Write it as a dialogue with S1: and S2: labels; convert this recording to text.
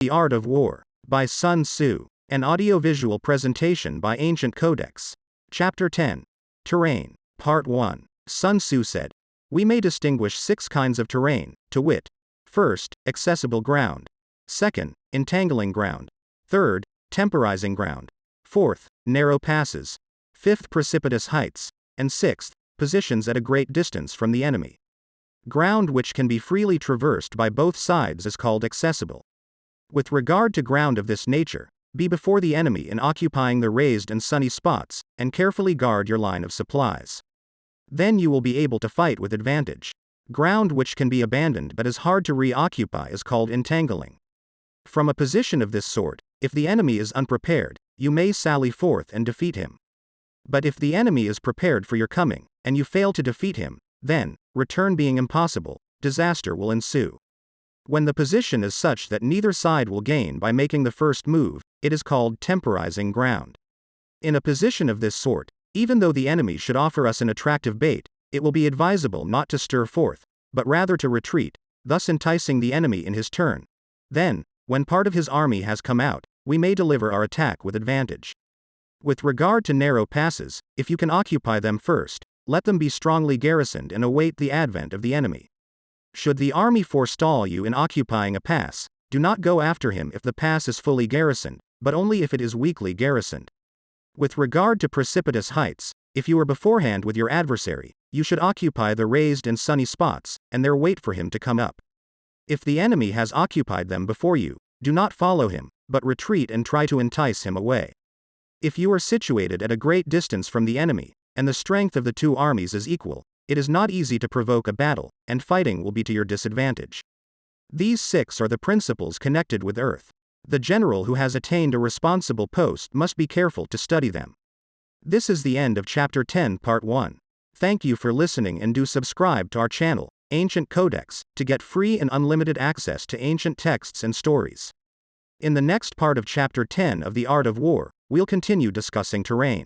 S1: The Art of War, by Sun Tzu, an audiovisual presentation by Ancient Codex. Chapter 10. Terrain. Part 1. Sun Tzu said, "We may distinguish 6 kinds of terrain, to wit, first, accessible ground; second, entangling ground; third, temporizing ground; fourth, narrow passes; fifth, precipitous heights; and sixth, positions at a great distance from the enemy. Ground which can be freely traversed by both sides is called accessible. With regard to ground of this nature, be before the enemy in occupying the raised and sunny spots, and carefully guard your line of supplies. Then you will be able to fight with advantage. Ground which can be abandoned but is hard to reoccupy is called entangling. From a position of this sort, if the enemy is unprepared, you may sally forth and defeat him. But if the enemy is prepared for your coming, and you fail to defeat him, then, return being impossible, disaster will ensue. When the position is such that neither side will gain by making the first move, it is called temporizing ground. In a position of this sort, even though the enemy should offer us an attractive bait, it will be advisable not to stir forth, but rather to retreat, thus enticing the enemy in his turn. Then, when part of his army has come out, we may deliver our attack with advantage. With regard to narrow passes, if you can occupy them first, let them be strongly garrisoned and await the advent of the enemy. Should the army forestall you in occupying a pass, do not go after him if the pass is fully garrisoned, but only if it is weakly garrisoned. With regard to precipitous heights, if you are beforehand with your adversary, you should occupy the raised and sunny spots, and there wait for him to come up. If the enemy has occupied them before you, do not follow him, but retreat and try to entice him away. If you are situated at a great distance from the enemy, and the strength of the two armies is equal, it is not easy to provoke a battle, and fighting will be to your disadvantage. These 6 are the principles connected with earth. The general who has attained a responsible post must be careful to study them. This is the end of Chapter 10 Part 1. Thank you for listening, and do subscribe to our channel, Ancient Codex, to get free and unlimited access to ancient texts and stories. In the next part of Chapter 10 of The Art of War, we'll continue discussing terrain.